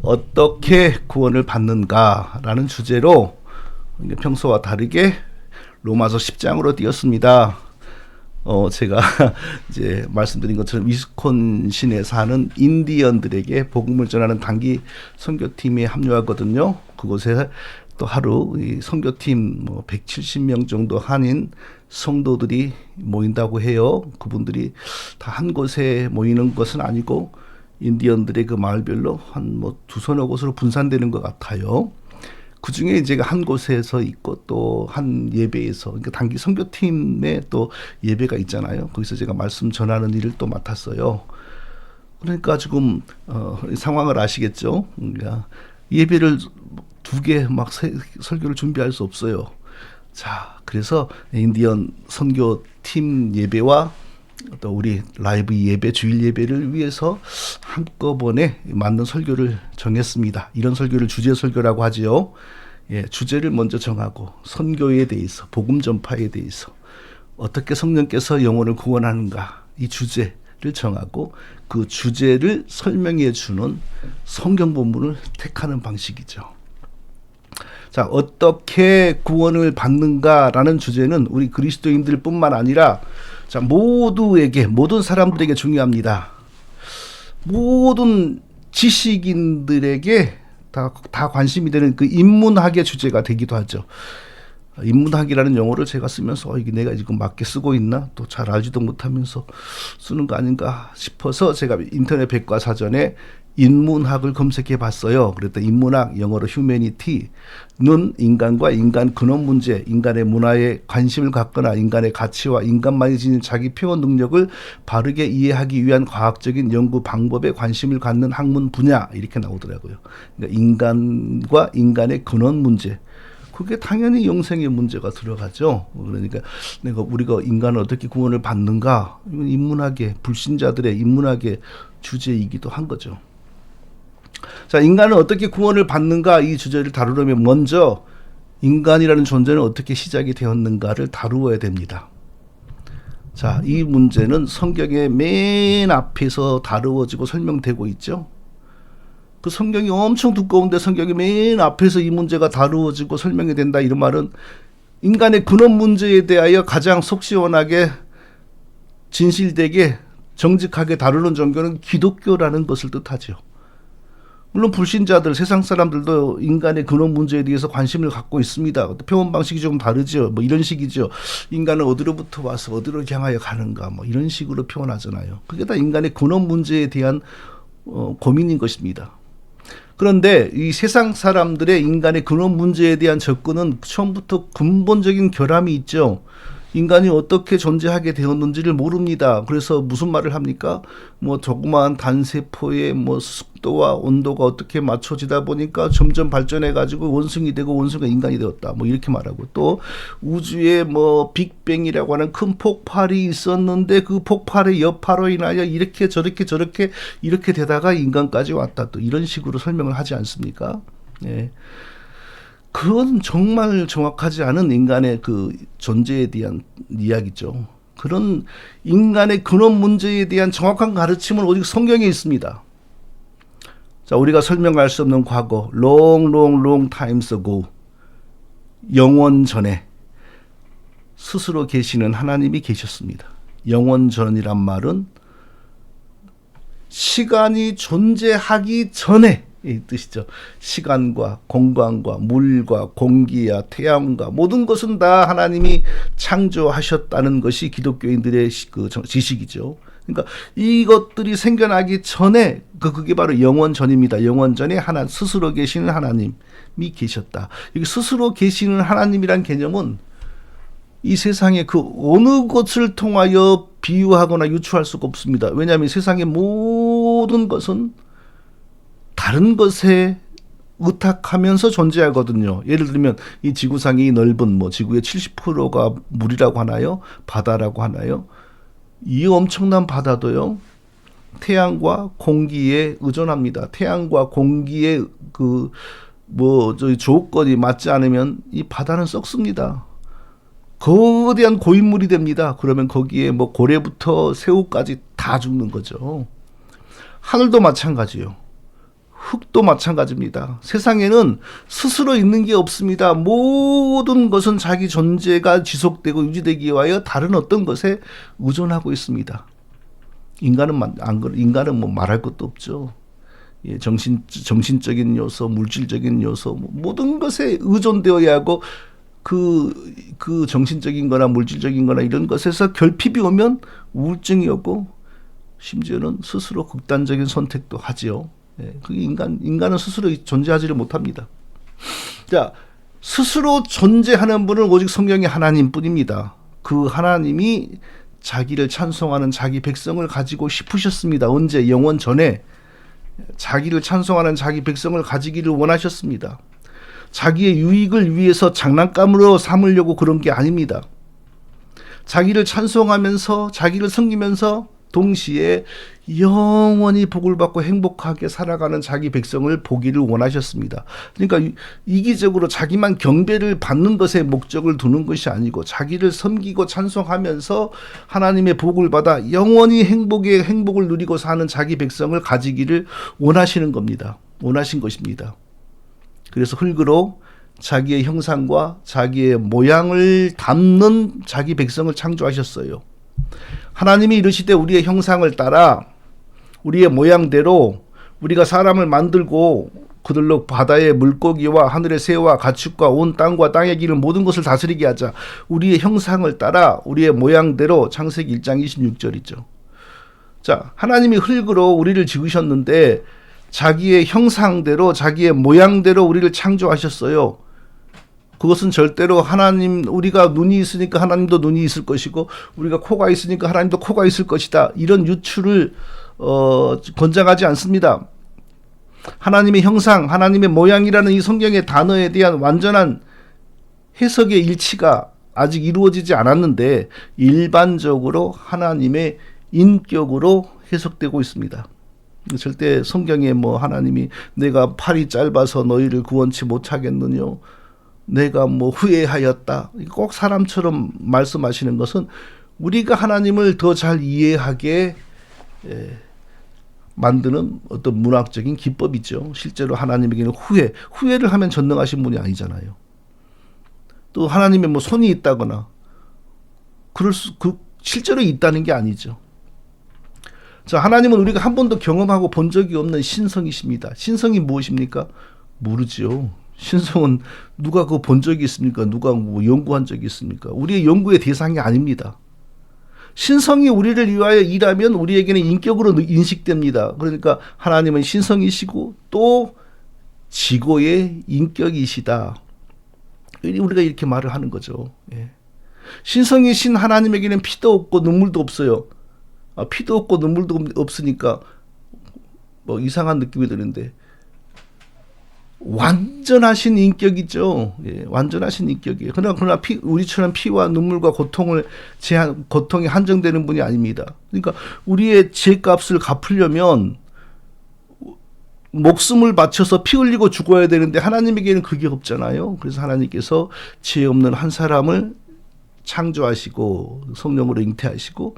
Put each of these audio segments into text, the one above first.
어떻게 구원을 받는가라는 주제로 평소와 다르게 로마서 10장으로 띄었습니다. 제가 이제 말씀드린 것처럼 위스콘신에 사는 인디언들에게 복음을 전하는 단기 선교팀에 합류하거든요. 그곳에 또 하루 이 선교팀 170명 정도 한인 성도들이 모인다고 해요. 그분들이 다 한 곳에 모이는 것은 아니고 인디언들의 그 마을별로 한 두서너 곳으로 분산되는 것 같아요. 그 중에 제가 한 곳에서 있고 또 한 예배에서, 그러니까 단기 선교팀에 또 예배가 있잖아요. 거기서 제가 말씀 전하는 일을 또 맡았어요. 그러니까 지금 상황을 아시겠죠? 그러니까 예배를 두 개 막 설교를 준비할 수 없어요. 자, 그래서 인디언 선교팀 예배와 또 우리 라이브 예배, 주일 예배를 위해서 한꺼번에 맞는 설교를 정했습니다. 이런 설교를 주제 설교라고 하지요. 예, 주제를 먼저 정하고 선교에 대해서, 복음 전파에 대해서 어떻게 성령께서 영혼을 구원하는가, 이 주제를 정하고 그 주제를 설명해 주는 성경 본문을 택하는 방식이죠. 자, 어떻게 구원을 받는가라는 주제는 우리 그리스도인들 뿐만 아니라 자, 모두에게, 모든 사람들에게 중요합니다. 모든 지식인들에게 다 관심이 되는 그 인문학의 주제가 되기도 하죠. 인문학이라는 용어를 제가 쓰면서 이게 내가 지금 맞게 쓰고 있나? 또 잘 알지도 못하면서 쓰는 거 아닌가 싶어서 제가 인터넷 백과사전에 인문학을 검색해 봤어요. 그랬더니 인문학, 영어로 humanity는 인간과 인간 근원 문제, 인간의 문화에 관심을 갖거나 인간의 가치와 인간만이 지닌 자기 표현 능력을 바르게 이해하기 위한 과학적인 연구 방법에 관심을 갖는 학문 분야, 이렇게 나오더라고요. 그러니까 인간과 인간의 근원 문제, 그게 당연히 영생의 문제가 들어가죠. 그러니까 우리가 인간을 어떻게 구원을 받는가, 이건 인문학의, 불신자들의 인문학의 주제이기도 한 거죠. 자, 인간은 어떻게 구원을 받는가, 이 주제를 다루려면 먼저 인간이라는 존재는 어떻게 시작이 되었는가를 다루어야 됩니다. 자, 이 문제는 성경의 맨 앞에서 다루어지고 설명되고 있죠. 그 성경이 엄청 두꺼운데 성경의 맨 앞에서 이 문제가 다루어지고 설명이 된다, 이런 말은 인간의 근원 문제에 대하여 가장 속 시원하게 진실되게 정직하게 다루는 종교는 기독교라는 것을 뜻하죠. 물론 불신자들, 세상 사람들도 인간의 근원 문제에 대해서 관심을 갖고 있습니다. 표현 방식이 좀 다르죠. 이런 식이죠. 인간은 어디로부터 와서 어디로 향하여 가는가, 이런 식으로 표현하잖아요. 그게 다 인간의 근원 문제에 대한 고민인 것입니다. 그런데 이 세상 사람들의 인간의 근원 문제에 대한 접근은 처음부터 근본적인 결함이 있죠. 인간이 어떻게 존재하게 되었는지를 모릅니다. 그래서 무슨 말을 합니까? 조그마한 단세포의 습도와 온도가 어떻게 맞춰지다 보니까 점점 발전해가지고 원숭이 되고 원숭이가 인간이 되었다. 이렇게 말하고, 또 우주에 빅뱅이라고 하는 큰 폭발이 있었는데 그 폭발의 여파로 인하여 이렇게 저렇게 이렇게 되다가 인간까지 왔다. 또 이런 식으로 설명을 하지 않습니까? 예. 그건 정말 정확하지 않은 인간의 그 존재에 대한 이야기죠. 그런 인간의 근원 문제에 대한 정확한 가르침은 오직 성경에 있습니다. 자, 우리가 설명할 수 없는 과거, long times ago, 영원 전에 스스로 계시는 하나님이 계셨습니다. 영원 전이란 말은 시간이 존재하기 전에 이 뜻이죠. 시간과 공간과 물과 공기와 태양과 모든 것은 다 하나님이 창조하셨다는 것이 기독교인들의 그 지식이죠. 그러니까 이것들이 생겨나기 전에 그게 바로 영원 전입니다. 영원 전에 스스로 계시는 하나님이 계셨다. 여기 스스로 계시는 하나님이란 개념은 이 세상의 그 어느 것을 통하여 비유하거나 유추할 수가 없습니다. 왜냐하면 세상의 모든 것은 다른 것에 의탁하면서 존재하거든요. 예를 들면 이 지구상이 넓은 지구의 70%가 물이라고 하나요? 바다라고 하나요? 이 엄청난 바다도요, 태양과 공기에 의존합니다. 태양과 공기의 조건이 맞지 않으면 이 바다는 썩습니다. 거대한 고인물이 됩니다. 그러면 거기에 고래부터 새우까지 다 죽는 거죠. 하늘도 마찬가지요. 흙도 마찬가지입니다. 세상에는 스스로 있는 게 없습니다. 모든 것은 자기 존재가 지속되고 유지되기 위하여 다른 어떤 것에 의존하고 있습니다. 인간은 뭐 말할 것도 없죠. 예, 정신적인 요소, 물질적인 요소, 모든 것에 의존되어야 하고 그 정신적인 거나 물질적인 거나 이런 것에서 결핍이 오면 우울증이 오고 심지어는 스스로 극단적인 선택도 하지요. 예, 그 인간은 스스로 존재하지를 못합니다. 자, 스스로 존재하는 분은 오직 성령의 하나님 뿐입니다. 그 하나님이 자기를 찬송하는 자기 백성을 가지고 싶으셨습니다. 언제? 영원 전에 자기를 찬송하는 자기 백성을 가지기를 원하셨습니다. 자기의 유익을 위해서 장난감으로 삼으려고 그런 게 아닙니다. 자기를 찬송하면서 자기를 섬기면서 동시에 영원히 복을 받고 행복하게 살아가는 자기 백성을 보기를 원하셨습니다. 그러니까 이기적으로 자기만 경배를 받는 것에 목적을 두는 것이 아니고 자기를 섬기고 찬송하면서 하나님의 복을 받아 영원히 행복을 누리고 사는 자기 백성을 가지기를 원하시는 겁니다. 원하신 것입니다. 그래서 흙으로 자기의 형상과 자기의 모양을 담는 자기 백성을 창조하셨어요. 하나님이 이르시되 우리의 형상을 따라 우리의 모양대로 우리가 사람을 만들고 그들로 바다의 물고기와 하늘의 새와 가축과 온 땅과 땅에 기는 모든 것을 다스리게 하자. 우리의 형상을 따라 우리의 모양대로. 창세기 1장 26절이죠. 자, 하나님이 흙으로 우리를 지으셨는데 자기의 형상대로 자기의 모양대로 우리를 창조하셨어요. 그것은 절대로 우리가 눈이 있으니까 하나님도 눈이 있을 것이고 우리가 코가 있으니까 하나님도 코가 있을 것이다. 이런 유추를 권장하지 않습니다. 하나님의 형상, 하나님의 모양이라는 이 성경의 단어에 대한 완전한 해석의 일치가 아직 이루어지지 않았는데 일반적으로 하나님의 인격으로 해석되고 있습니다. 절대 성경에 하나님이 내가 팔이 짧아서 너희를 구원치 못하겠느냐, 내가 후회하였다, 꼭 사람처럼 말씀하시는 것은 우리가 하나님을 더 잘 이해하게 만드는 어떤 문학적인 기법이죠. 실제로 하나님에게는 후회를 하면 전능하신 분이 아니잖아요. 또 하나님의 손이 있다거나 실제로 있다는 게 아니죠. 자, 하나님은 우리가 한 번도 경험하고 본 적이 없는 신성이십니다. 신성이 무엇입니까? 모르죠. 신성은 누가 그거 본 적이 있습니까? 누가 연구한 적이 있습니까? 우리의 연구의 대상이 아닙니다. 신성이 우리를 위하여 일하면 우리에게는 인격으로 인식됩니다. 그러니까 하나님은 신성이시고 또 지고의 인격이시다. 우리가 이렇게 말을 하는 거죠. 예. 신성이신 하나님에게는 피도 없고 눈물도 없어요. 피도 없고 눈물도 없으니까 이상한 느낌이 드는데 완전하신 인격이죠. 예, 완전하신 인격이에요. 그러나 우리처럼 피와 눈물과 고통이 한정되는 분이 아닙니다. 그러니까 우리의 죄값을 갚으려면 목숨을 바쳐서 피 흘리고 죽어야 되는데 하나님에게는 그게 없잖아요. 그래서 하나님께서 죄 없는 한 사람을 창조하시고 성령으로 잉태하시고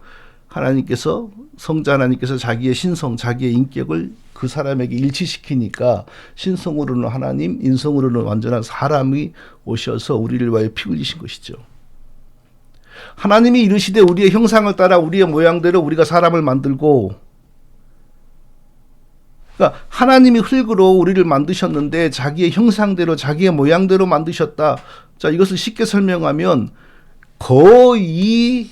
성자 하나님께서 자기의 신성, 자기의 인격을 그 사람에게 일치시키니까 신성으로는 하나님, 인성으로는 완전한 사람이 오셔서 우리를 위하여 피 흘리신 것이죠. 하나님이 이르시되 우리의 형상을 따라 우리의 모양대로 우리가 사람을 만들고, 그러니까 하나님이 흙으로 우리를 만드셨는데 자기의 형상대로 자기의 모양대로 만드셨다. 자, 이것을 쉽게 설명하면 거의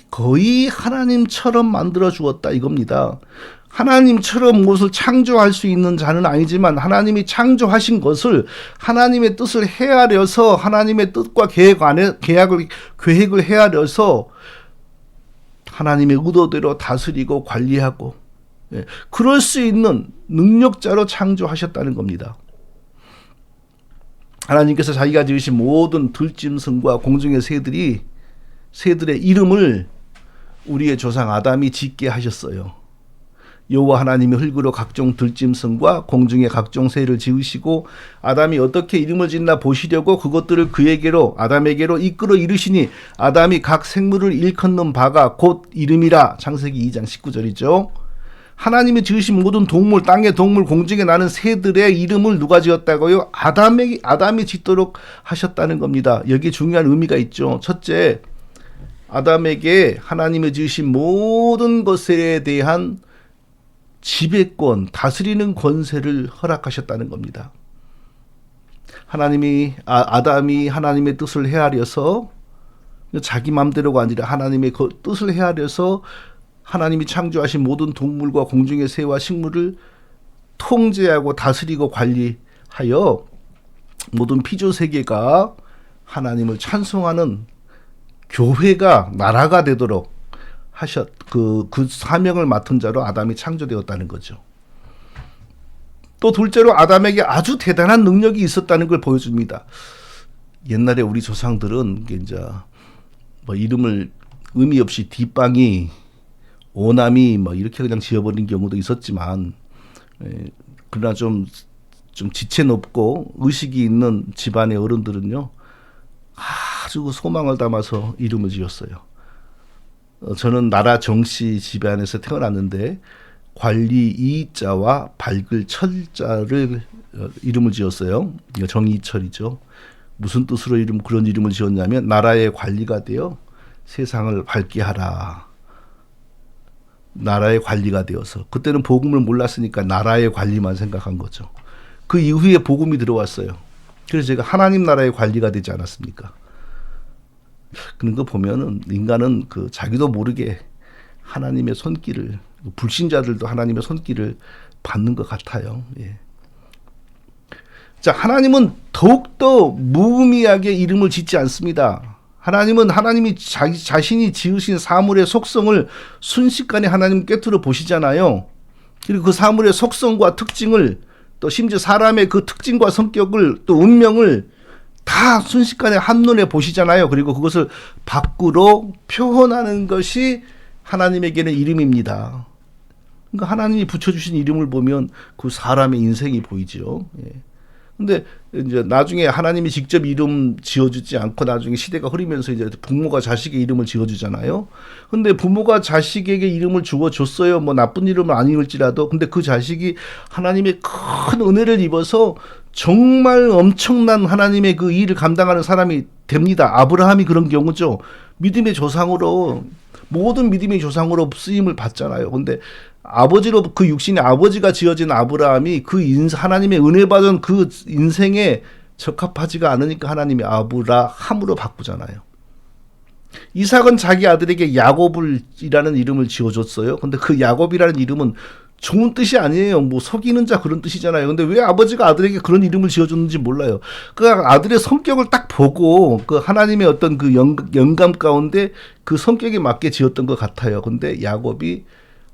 하나님처럼 만들어 주었다 이겁니다. 하나님처럼 무엇을 창조할 수 있는 자는 아니지만 하나님이 창조하신 것을 하나님의 뜻을 헤아려서 하나님의 뜻과 계획을 헤아려서 하나님의 의도대로 다스리고 관리하고 그럴 수 있는 능력자로 창조하셨다는 겁니다. 하나님께서 자기가 지으신 모든 들짐승과 공중의 새들의 이름을 우리의 조상 아담이 짓게 하셨어요. 여호와 하나님이 흙으로 각종 들짐승과 공중의 각종 새를 지으시고 아담이 어떻게 이름을 짓나 보시려고 그것들을 아담에게로 이끌어 이르시니 아담이 각 생물을 일컫는 바가 곧 이름이라. 창세기 2장 19절이죠. 하나님이 지으신 모든 동물, 땅의 동물, 공중에 나는 새들의 이름을 누가 지었다고요? 아담이 짓도록 하셨다는 겁니다. 여기에 중요한 의미가 있죠. 첫째, 아담에게 하나님이 지으신 모든 것에 대한 지배권, 다스리는 권세를 허락하셨다는 겁니다. 아담이 하나님의 뜻을 헤아려서 자기 맘대로가 아니라 하나님의 그 뜻을 헤아려서 하나님이 창조하신 모든 동물과 공중의 새와 식물을 통제하고 다스리고 관리하여 모든 피조 세계가 하나님을 찬송하는 교회가 나라가 되도록 그 사명을 맡은 자로 아담이 창조되었다는 거죠. 또 둘째로 아담에게 아주 대단한 능력이 있었다는 걸 보여줍니다. 옛날에 우리 조상들은 이제 뭐 이름을 의미 없이 뒷방이, 오남이 뭐 이렇게 그냥 지어버린 경우도 있었지만, 그러나 좀 지체 높고 의식이 있는 집안의 어른들은요, 아주 소망을 담아서 이름을 지었어요. 저는 나라 정씨 집안에서 태어났는데 관리 이자와 밝을 철자를 이름을 지었어요. 정이철이죠. 무슨 뜻으로 그런 이름을 지었냐면 나라의 관리가 되어 세상을 밝게 하라. 나라의 관리가 되어서. 그때는 복음을 몰랐으니까 나라의 관리만 생각한 거죠. 그 이후에 복음이 들어왔어요. 그래서 제가 하나님 나라의 관리가 되지 않았습니까? 그런 거 보면은 인간은 자기도 모르게 하나님의 손길을, 불신자들도 하나님의 손길을 받는 것 같아요. 예. 자, 하나님은 더욱더 무의미하게 이름을 짓지 않습니다. 하나님은 하나님이 자신이 지으신 사물의 속성을 순식간에 하나님 꿰뚫어 보시잖아요. 그리고 그 사물의 속성과 특징을, 또 심지어 사람의 그 특징과 성격을, 또 운명을 다 순식간에 한눈에 보시잖아요. 그리고 그것을 밖으로 표현하는 것이 하나님에게는 이름입니다. 그러니까 하나님이 붙여주신 이름을 보면 그 사람의 인생이 보이죠. 예. 근데 이제 나중에 하나님이 직접 이름 지어주지 않고 나중에 시대가 흐르면서 이제 부모가 자식의 이름을 지어주잖아요. 근데 부모가 자식에게 이름을 주어줬어요. 뭐 나쁜 이름은 아니을지라도. 근데 그 자식이 하나님의 큰 은혜를 입어서 정말 엄청난 하나님의 그 일을 감당하는 사람이 됩니다. 아브라함이 그런 경우죠. 믿음의 조상으로, 모든 믿음의 조상으로 쓰임을 받잖아요. 근데 아버지로, 그 육신의 아버지가 지어진 아브라함이 하나님의 은혜 받은 그 인생에 적합하지가 않으니까 하나님이 아브라함으로 바꾸잖아요. 이삭은 자기 아들에게 야곱이라는 이름을 지어줬어요. 근데 그 야곱이라는 이름은 좋은 뜻이 아니에요. 뭐 속이는 자 그런 뜻이잖아요. 근데 왜 아버지가 아들에게 그런 이름을 지어줬는지 몰라요. 그 아들의 성격을 딱 보고 그 하나님의 어떤 그 영감 가운데 그 성격에 맞게 지었던 것 같아요. 근데 야곱이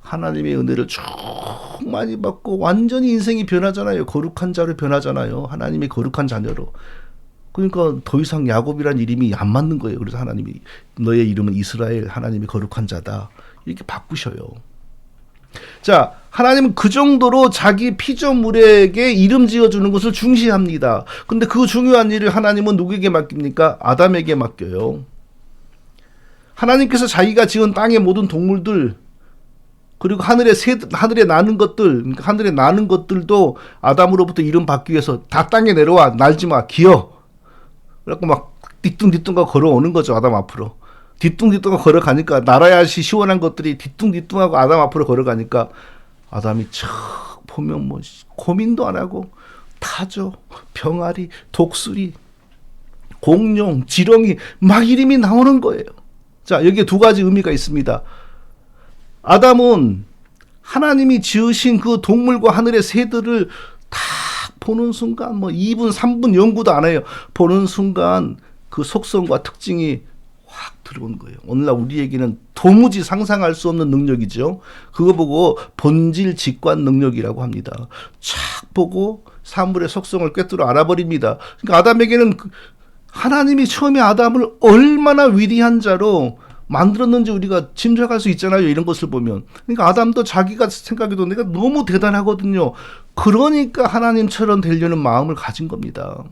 하나님의 은혜를 쭉 많이 받고 완전히 인생이 변하잖아요. 거룩한 자로 변하잖아요. 하나님의 거룩한 자녀로. 그러니까 더 이상 야곱이란 이름이 안 맞는 거예요. 그래서 하나님이 너의 이름은 이스라엘, 하나님의 거룩한 자다. 이렇게 바꾸셔요. 자, 하나님은 그 정도로 자기 피조물에게 이름 지어주는 것을 중시합니다. 근데 그 중요한 일을 하나님은 누구에게 맡깁니까? 아담에게 맡겨요. 하나님께서 자기가 지은 땅의 모든 동물들, 그리고 하늘에 나는 것들, 하늘에 나는 것들도 아담으로부터 이름 받기 위해서 다 땅에 내려와, 날지 마, 기어. 그래갖고 막 뒤뚱뒤뚱 걸어오는 거죠, 아담 앞으로. 뒤뚱뒤뚱 걸어가니까, 날아야지 시원한 것들이 뒤뚱뒤뚱하고 아담 앞으로 걸어가니까, 아담이 척 보면 뭐, 고민도 안 하고, 타조, 병아리, 독수리, 공룡, 지렁이, 막 이름이 나오는 거예요. 자, 여기에 두 가지 의미가 있습니다. 아담은 하나님이 지으신 그 동물과 하늘의 새들을 다 보는 순간, 뭐 2분, 3분 연구도 안 해요. 보는 순간 그 속성과 특징이 확 들어온 거예요. 오늘날 우리에게는 도무지 상상할 수 없는 능력이죠. 그거 보고 본질 직관 능력이라고 합니다. 촥 보고 사물의 속성을 꿰뚫어 알아버립니다. 그러니까 아담에게는 하나님이 처음에 아담을 얼마나 위대한 자로 만들었는지 우리가 짐작할 수 있잖아요. 이런 것을 보면. 그러니까 아담도 자기가 생각해도 내가 너무 대단하거든요. 그러니까 하나님처럼 되려는 마음을 가진 겁니다.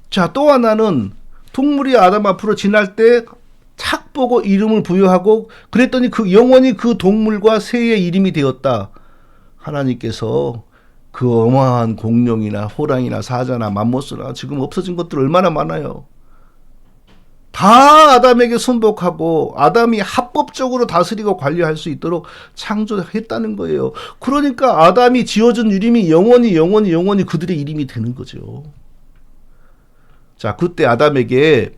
자, 또 하나는 동물이 아담 앞으로 지날 때 착 보고 이름을 부여하고 그랬더니 그 영원히 그 동물과 새의 이름이 되었다. 하나님께서 그 어마어마한 공룡이나 호랑이나 사자나 맘모스나 지금 없어진 것들 얼마나 많아요. 다 아담에게 순복하고 아담이 합법적으로 다스리고 관리할 수 있도록 창조했다는 거예요. 그러니까 아담이 지어준 이름이 영원히 그들의 이름이 되는 거죠. 자, 그때 아담에게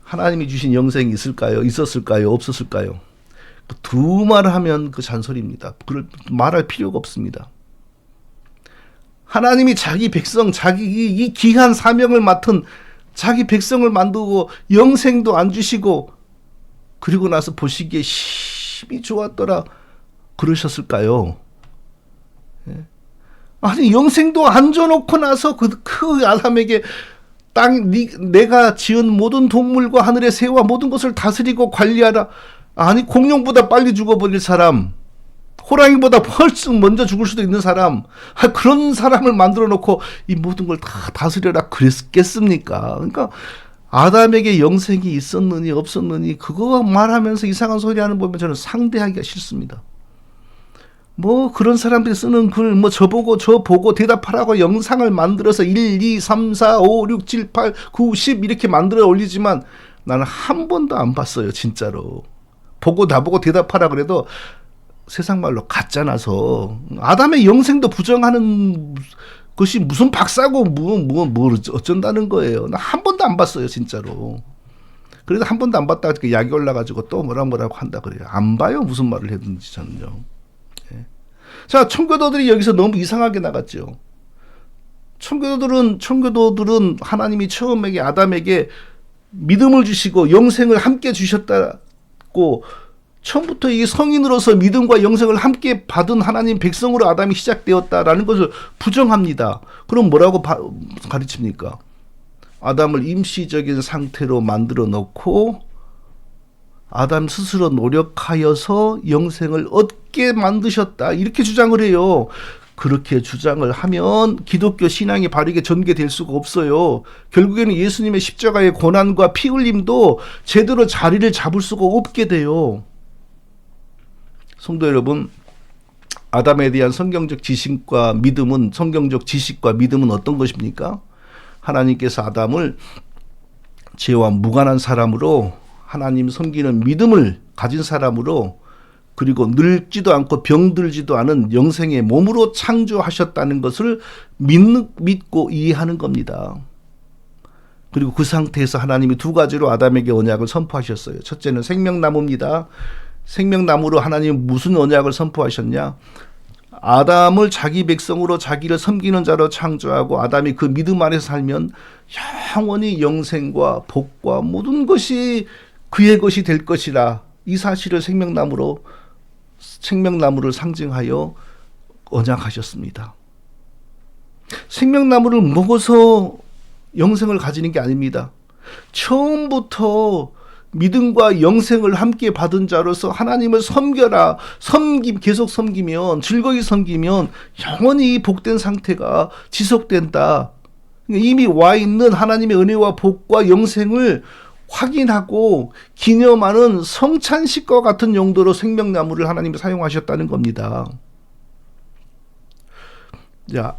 하나님이 주신 영생이 있었을까요? 없었을까요? 두 말 하면 그 잔소리입니다. 그걸 말할 필요가 없습니다. 하나님이 자기 백성, 자기 이 귀한 사명을 맡은 자기 백성을 만들고 영생도 안 주시고 그리고 나서 보시기에 심히 좋았더라 그러셨을까요? 아니 영생도 안 줘놓고 나서 그 아담에게 내가 지은 모든 동물과 하늘의 새와 모든 것을 다스리고 관리하라. 아니 공룡보다 빨리 죽어버릴 사람, 호랑이보다 훨씬 먼저 죽을 수도 있는 사람, 그런 사람을 만들어 놓고 이 모든 걸 다 다스려라 그랬겠습니까? 그러니까 아담에게 영생이 있었느니 없었느니 그거 말하면서 이상한 소리 하는 거 보면 저는 상대하기가 싫습니다. 뭐 그런 사람들이 쓰는 글 뭐 저보고 대답하라고 영상을 만들어서 1, 2, 3, 4, 5, 6, 7, 8, 9, 10 이렇게 만들어 올리지만 나는 한 번도 안 봤어요. 진짜로. 나보고 대답하라 그래도 세상 말로 가짜나서 아담의 영생도 부정하는 것이 무슨 박사고 뭐 어쩐다는 거예요. 나 한 번도 안 봤어요. 진짜로. 그래도 한 번도 안 봤다가 약이 올라가지고 또 뭐라고 한다 그래요. 안 봐요. 무슨 말을 했는지 저는요. 자, 청교도들이 여기서 너무 이상하게 나갔죠. 청교도들은 하나님이 처음에 아담에게 믿음을 주시고 영생을 함께 주셨다고 처음부터 이 성인으로서 믿음과 영생을 함께 받은 하나님 백성으로 아담이 시작되었다라는 것을 부정합니다. 그럼 뭐라고 가르칩니까? 아담을 임시적인 상태로 만들어 놓고 아담 스스로 노력하여서 영생을 얻게 만드셨다. 이렇게 주장을 해요. 그렇게 주장을 하면 기독교 신앙이 바르게 전개될 수가 없어요. 결국에는 예수님의 십자가의 고난과 피 흘림도 제대로 자리를 잡을 수가 없게 돼요. 성도 여러분, 아담에 대한 성경적 지식과 믿음은 어떤 것입니까? 하나님께서 아담을 죄와 무관한 사람으로 하나님 섬기는 믿음을 가진 사람으로 그리고 늙지도 않고 병들지도 않은 영생의 몸으로 창조하셨다는 것을 믿고 이해하는 겁니다. 그리고 그 상태에서 하나님이 두 가지로 아담에게 언약을 선포하셨어요. 첫째는 생명나무입니다. 생명나무로 하나님이 무슨 언약을 선포하셨냐? 아담을 자기 백성으로 자기를 섬기는 자로 창조하고 아담이 그 믿음 안에서 살면 영원히 영생과 복과 모든 것이 그의 것이 될 것이라. 이 사실을 생명나무를 상징하여 언약하셨습니다. 생명나무를 먹어서 영생을 가지는 게 아닙니다. 처음부터 믿음과 영생을 함께 받은 자로서 하나님을 섬겨라. 계속 섬기면, 즐거이 섬기면 영원히 복된 상태가 지속된다. 이미 와 있는 하나님의 은혜와 복과 영생을 확인하고 기념하는 성찬식과 같은 용도로 생명나무를 하나님이 사용하셨다는 겁니다. 자,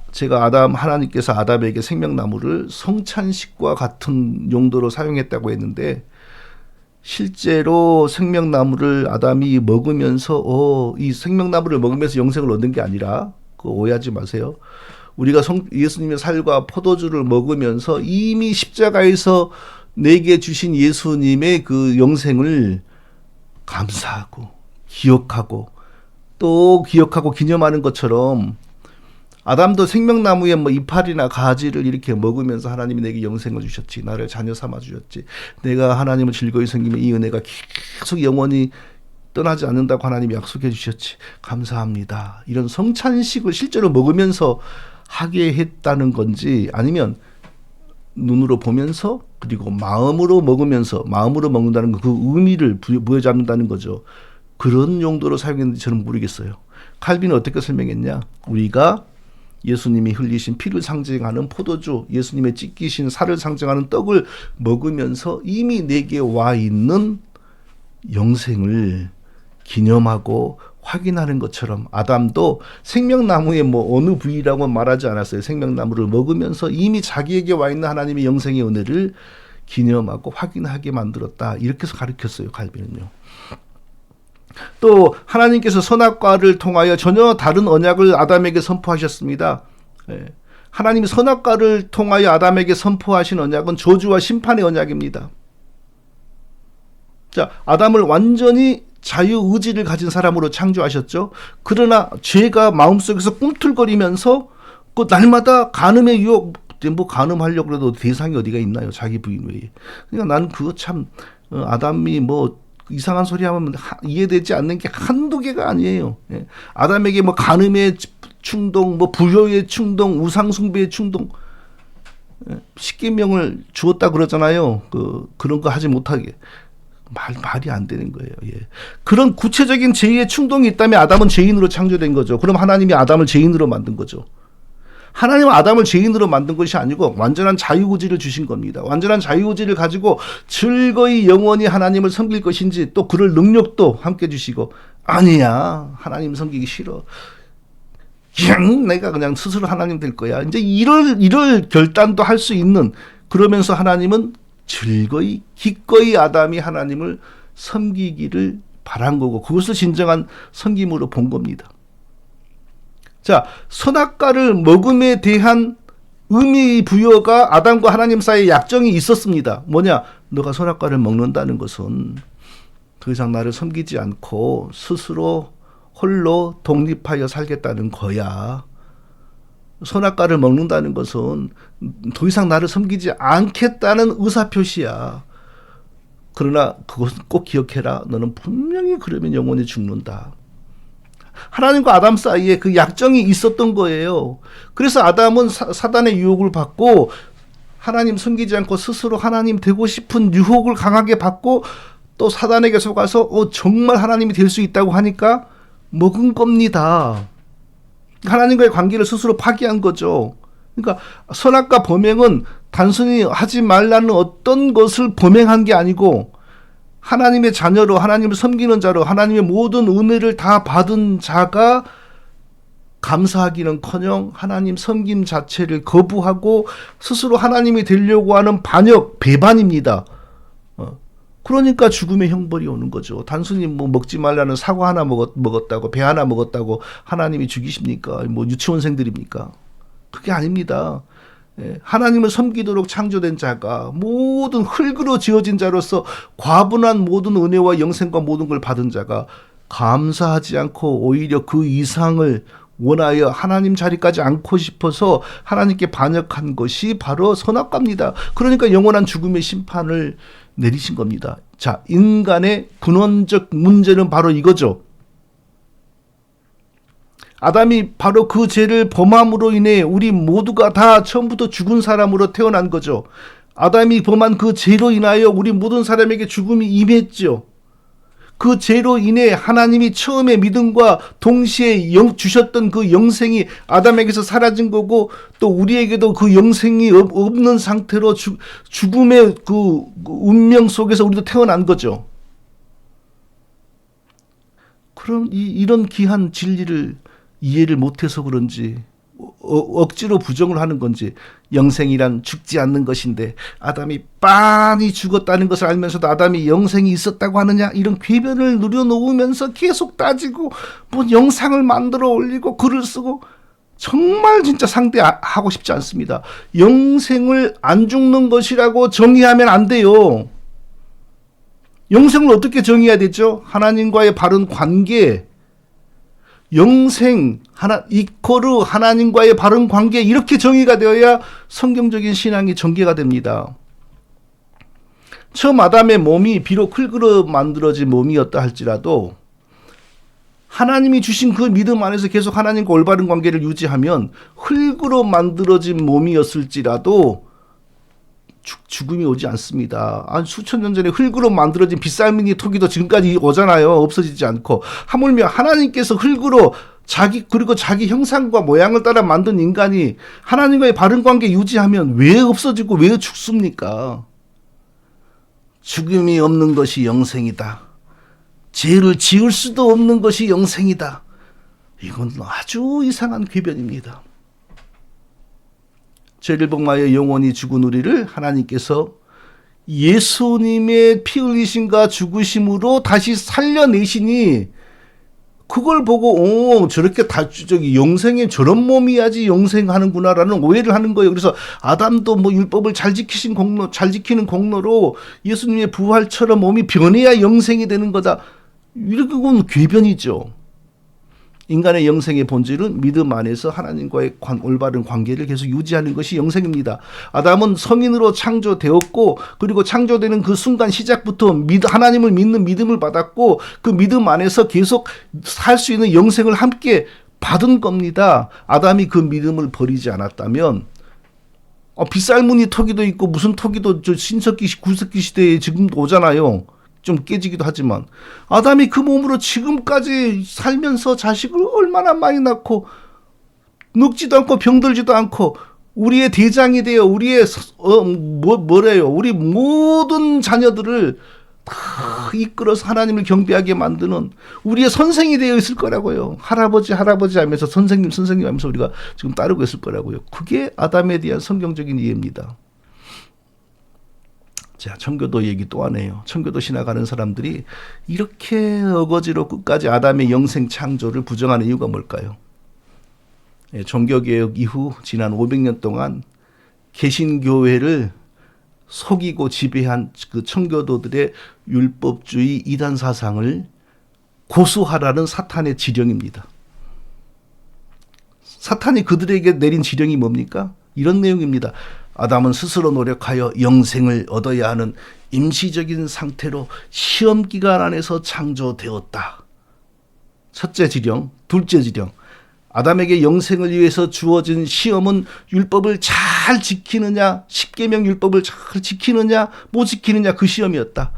하나님께서 아담에게 생명나무를 성찬식과 같은 용도로 사용했다고 했는데 실제로 생명나무를 아담이 먹으면서 이 생명나무를 먹으면서 영생을 얻는 게 아니라 그거 오해하지 마세요. 우리가 예수님의 살과 포도주를 먹으면서 이미 십자가에서 내게 주신 예수님의 그 영생을 감사하고 기억하고 또 기억하고 기념하는 것처럼 아담도 생명나무의 이파리나 가지를 이렇게 먹으면서 하나님이 내게 영생을 주셨지. 나를 자녀 삼아 주셨지. 내가 하나님을 즐거이 섬기면 이 은혜가 계속 영원히 떠나지 않는다고 하나님이 약속해 주셨지. 감사합니다. 이런 성찬식을 실제로 먹으면서 하게 했다는 건지 아니면 눈으로 보면서 그리고 마음으로 먹는다는 그 의미를 부여잡는다는 거죠. 그런 용도로 사용했는지 저는 모르겠어요. 칼빈은 어떻게 설명했냐? 우리가 예수님이 흘리신 피를 상징하는 포도주, 예수님의 찢기신 살을 상징하는 떡을 먹으면서 이미 내게 와 있는 영생을 기념하고 확인하는 것처럼 아담도 생명나무의 뭐 어느 부위라고 말하지 않았어요. 생명나무를 먹으면서 이미 자기에게 와 있는 하나님의 영생의 은혜를 기념하고 확인하게 만들었다. 이렇게 해서 가르쳤어요. 갈비는요. 또 하나님께서 선악과를 통하여 전혀 다른 언약을 아담에게 선포하셨습니다. 하나님이 선악과를 통하여 아담에게 선포하신 언약은 저주와 심판의 언약입니다. 자, 아담을 완전히 자유의지를 가진 사람으로 창조하셨죠. 그러나 죄가 마음속에서 꿈틀거리면서 그 날마다 간음의 유혹, 뭐 간음하려고 해도 대상이 어디가 있나요? 자기 부인 외에. 그러니까 나는 그거 참 아담이 뭐 이상한 소리 하면 이해되지 않는 게 한두 개가 아니에요. 아담에게 뭐 간음의 충동, 뭐 부효의 충동, 우상숭배의 충동, 십계명을 주었다 그러잖아요. 그런 거 하지 못하게. 말이 안 되는 거예요. 그런 구체적인 죄의 충동이 있다면 아담은 죄인으로 창조된 거죠. 그럼 하나님이 아담을 죄인으로 만든 거죠. 하나님은 아담을 죄인으로 만든 것이 아니고 완전한 자유의지를 주신 겁니다. 완전한 자유의지를 가지고 즐거이 영원히 하나님을 섬길 것인지 또 그럴 능력도 함께 주시고 아니야 하나님 섬기기 싫어. 그냥 내가 그냥 스스로 하나님 될 거야. 이제 이럴 결단도 할 수 있는 그러면서 하나님은 즐거이 기꺼이 아담이 하나님을 섬기기를 바란 거고 그것을 진정한 섬김으로 본 겁니다. 자, 선악과를 먹음에 대한 의미 부여가 아담과 하나님 사이에 약정이 있었습니다. 뭐냐? 너가 선악과를 먹는다는 것은 더 이상 나를 섬기지 않고 스스로 홀로 독립하여 살겠다는 거야. 선악과를 먹는다는 것은 더 이상 나를 섬기지 않겠다는 의사표시야. 그러나 그것은 꼭 기억해라. 너는 분명히 그러면 영원히 죽는다. 하나님과 아담 사이에 그 약정이 있었던 거예요. 그래서 아담은 사단의 유혹을 받고 하나님 섬기지 않고 스스로 하나님 되고 싶은 유혹을 강하게 받고 또 사단에게 속아서 정말 하나님이 될 수 있다고 하니까 먹은 겁니다. 하나님과의 관계를 스스로 파기한 거죠. 그러니까 선악과 범행은 단순히 하지 말라는 어떤 것을 범행한 게 아니고 하나님의 자녀로 하나님을 섬기는 자로 하나님의 모든 은혜를 다 받은 자가 감사하기는커녕 하나님 섬김 자체를 거부하고 스스로 하나님이 되려고 하는 반역, 배반입니다. 그러니까 죽음의 형벌이 오는 거죠. 단순히 뭐 먹지 말라는 사과 하나 먹었다고 배 하나 먹었다고 하나님이 죽이십니까? 뭐 유치원생들입니까? 그게 아닙니다. 하나님을 섬기도록 창조된 자가 모든 흙으로 지어진 자로서 과분한 모든 은혜와 영생과 모든 걸 받은 자가 감사하지 않고 오히려 그 이상을 원하여 하나님 자리까지 앉고 싶어서 하나님께 반역한 것이 바로 선악과입니다. 그러니까 영원한 죽음의 심판을 내리신 겁니다. 자, 인간의 근원적 문제는 바로 이거죠. 아담이 바로 그 죄를 범함으로 인해 우리 모두가 다 처음부터 죽은 사람으로 태어난 거죠. 아담이 범한 그 죄로 인하여 우리 모든 사람에게 죽음이 임했죠. 그 죄로 인해 하나님이 처음에 믿음과 동시에 주셨던 그 영생이 아담에게서 사라진 거고 또 우리에게도 그 영생이 없는 상태로 죽음의 그 운명 속에서 우리도 태어난 거죠. 그럼 이런 귀한 진리를 이해를 못해서 그런지 억지로 부정을 하는 건지 영생이란 죽지 않는 것인데 아담이 빤히 죽었다는 것을 알면서도 아담이 영생이 있었다고 하느냐 이런 궤변을 누려놓으면서 계속 따지고 뭐 영상을 만들어 올리고 글을 쓰고 정말 진짜 상대하고 싶지 않습니다. 영생을 안 죽는 것이라고 정의하면 안 돼요. 영생을 어떻게 정의해야 되죠? 하나님과의 바른 관계, 영생, 이코르 하나님과의 바른 관계 이렇게 정의가 되어야 성경적인 신앙이 전개가 됩니다. 처음 아담의 몸이 비록 흙으로 만들어진 몸이었다 할지라도 하나님이 주신 그 믿음 안에서 계속 하나님과 올바른 관계를 유지하면 흙으로 만들어진 몸이었을지라도 죽음이 오지 않습니다. 수천 년 전에 흙으로 만들어진 빗살무늬 토기도 지금까지 오잖아요. 없어지지 않고. 하물며 하나님께서 흙으로 그리고 자기 형상과 모양을 따라 만든 인간이 하나님과의 바른 관계 유지하면 왜 없어지고 왜 죽습니까? 죽음이 없는 것이 영생이다. 죄를 지을 수도 없는 것이 영생이다. 이건 아주 이상한 궤변입니다. 죄를 범하여 영원히 죽은 우리를 하나님께서 예수님의 피 흘리심과 죽으심으로 다시 살려내시니 그걸 보고 저렇게 저기 영생에 저런 몸이야지 영생하는구나라는 오해를 하는 거예요. 그래서 아담도 뭐 율법을 잘 지키는 공로로 예수님의 부활처럼 몸이 변해야 영생이 되는 거다. 이렇게 건 궤변이죠. 인간의 영생의 본질은 믿음 안에서 하나님과의 올바른 관계를 계속 유지하는 것이 영생입니다. 아담은 성인으로 창조되었고 그리고 창조되는 그 순간 시작부터 하나님을 믿는 믿음을 받았고 그 믿음 안에서 계속 살 수 있는 영생을 함께 받은 겁니다. 아담이 그 믿음을 버리지 않았다면 빗살무늬 토기도 있고 무슨 토기도 신석기 구석기 시대에 지금도 오잖아요. 좀 깨지기도 하지만 아담이 그 몸으로 지금까지 살면서 자식을 얼마나 많이 낳고 늙지도 않고 병들지도 않고 우리의 대장이 되어 우리의 우리 모든 자녀들을 다 이끌어서 하나님을 경배하게 만드는 우리의 선생이 되어 있을 거라고요. 할아버지 하면서 선생님 하면서 우리가 지금 따르고 있을 거라고요. 그게 아담에 대한 성경적인 이해입니다. 자, 청교도 얘기 또 하네요. 청교도 신학하는 사람들이 이렇게 어거지로 끝까지 아담의 영생 창조를 부정하는 이유가 뭘까요? 종교개혁 이후 지난 500년 동안 개신교회를 속이고 지배한 그 청교도들의 율법주의 이단 사상을 고수하라는 사탄의 지령입니다. 사탄이 그들에게 내린 지령이 뭡니까? 이런 내용입니다. 아담은 스스로 노력하여 영생을 얻어야 하는 임시적인 상태로 시험 기간 안에서 창조되었다. 첫째 지령, 둘째 지령. 아담에게 영생을 위해서 주어진 시험은 율법을 잘 지키느냐, 십계명 율법을 잘 지키느냐, 못 지키느냐 그 시험이었다.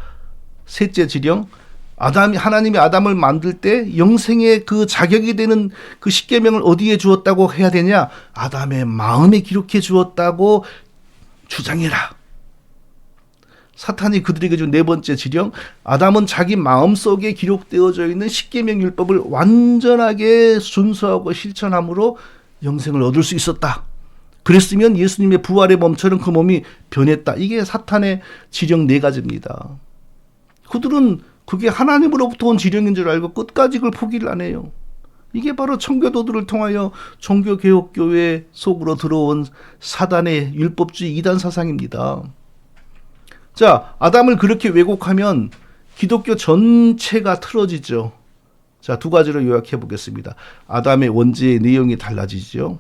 셋째 지령. 하나님이 아담을 만들 때 영생의 그 자격이 되는 그 십계명을 어디에 주었다고 해야 되냐? 아담의 마음에 기록해 주었다고 주장해라. 사탄이 그들에게 준 네 번째 지령, 아담은 자기 마음속에 기록되어져 있는 십계명 율법을 완전하게 순수하고 실천함으로 영생을 얻을 수 있었다. 그랬으면 예수님의 부활의 몸처럼 그 몸이 변했다. 이게 사탄의 지령 네 가지입니다. 그들은 그게 하나님으로부터 온 지령인 줄 알고 끝까지 그걸 포기를 안 해요. 이게 바로 청교도들을 통하여 종교개혁교회 속으로 들어온 사단의 율법주의 이단 사상입니다. 자, 아담을 그렇게 왜곡하면 기독교 전체가 틀어지죠. 자, 두 가지로 요약해 보겠습니다. 아담의 원죄의 내용이 달라지죠.